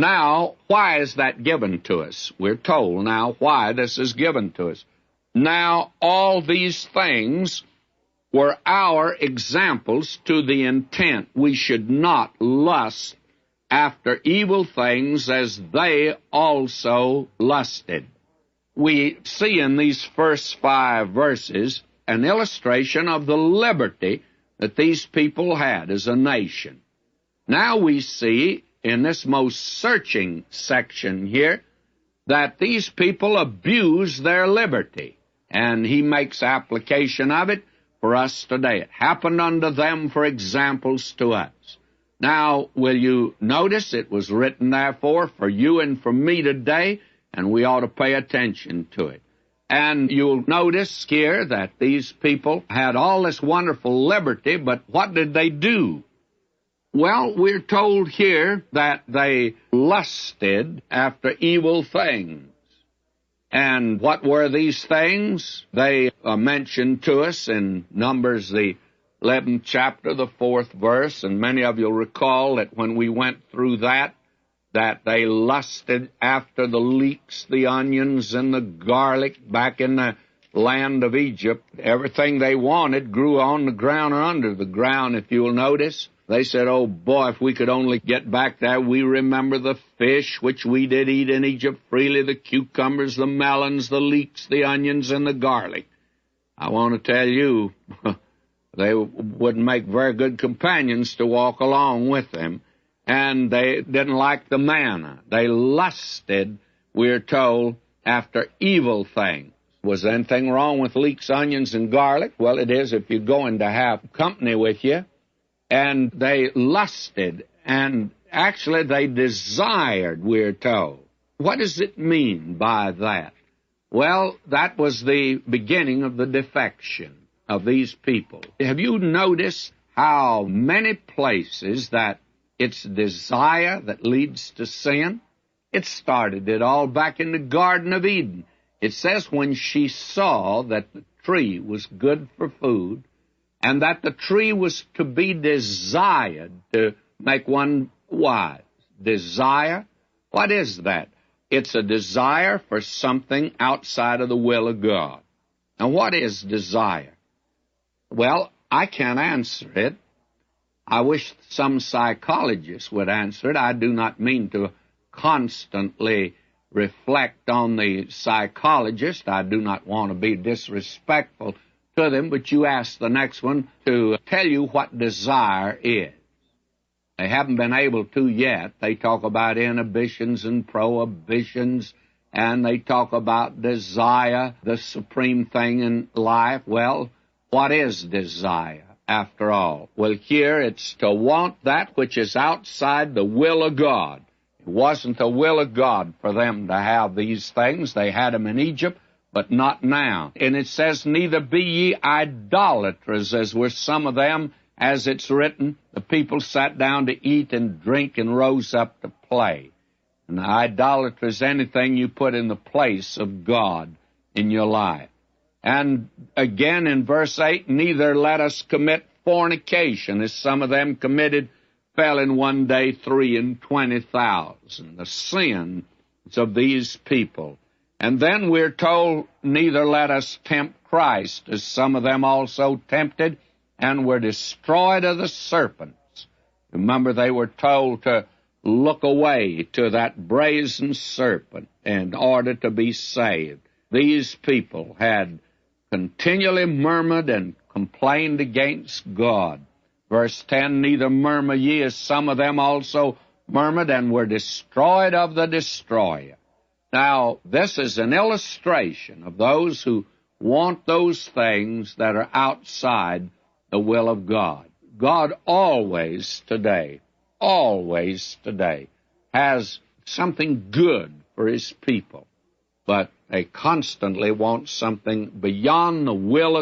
Now, why is that given to us? We're told now why this is given to us. Now, all these things were our examples to the intent we should not lust after evil things as they also lusted. We see in these first 5 verses an illustration of the liberty that these people had as a nation. Now we see in this most searching section here that these people abuse their liberty, and he makes application of it for us today. It happened unto them for examples to us. Now, will you notice it was written, therefore, for you and for me today, and we ought to pay attention to it. And you'll notice here that these people had all this wonderful liberty, but what did they do? Well, we're told here that they lusted after evil things. And what were these things? They are mentioned to us in Numbers, the 11th chapter, the 4th verse, and many of you will recall that when we went through that they lusted after the leeks, the onions, and the garlic back in the land of Egypt. Everything they wanted grew on the ground or under the ground, if you'll notice. They said, oh boy, if we could only get back there. We remember the fish which we did eat in Egypt freely, the cucumbers, the melons, the leeks, the onions, and the garlic. I want to tell you, they wouldn't make very good companions to walk along with them. And they didn't like the manna. They lusted, we're told, after evil things. Was there anything wrong with leeks, onions, and garlic? Well, it is if you're going to have company with you. And they lusted, and actually they desired, we're told. What does it mean by that? Well, that was the beginning of the defection of these people. Have you noticed how many places that it's desire that leads to sin? It started it all back in the Garden of Eden. It says when she saw that the tree was good for food, and that the tree was to be desired to make one wise. Desire? What is that? It's a desire for something outside of the will of God. Now, what is desire? Well, I can't answer it. I wish some psychologists would answer it. I do not mean to constantly reflect on the psychologist. I do not want to be disrespectful to them, but you ask the next one to tell you what desire is. They haven't been able to yet. They talk about inhibitions and prohibitions, and they talk about desire, the supreme thing in life. Well, what is desire, after all? Well, here it's to want that which is outside the will of God. It wasn't the will of God for them to have these things. They had them in Egypt, but not now. And it says, neither be ye idolaters, as were some of them, as it's written, the people sat down to eat and drink and rose up to play. And idolatry is anything you put in the place of God in your life. And again in verse 8, neither let us commit fornication, as some of them committed, fell in one day 23,000. The sins of these people. And then we're told, neither let us tempt Christ, as some of them also tempted, and were destroyed of the serpents. Remember, they were told to look away to that brazen serpent in order to be saved. These people had continually murmured and complained against God. Verse 10, neither murmur ye, as some of them also murmured, and were destroyed of the destroyer. Now, this is an illustration of those who want those things that are outside the will of God. God always today has something good for His people, but they constantly want something beyond the will of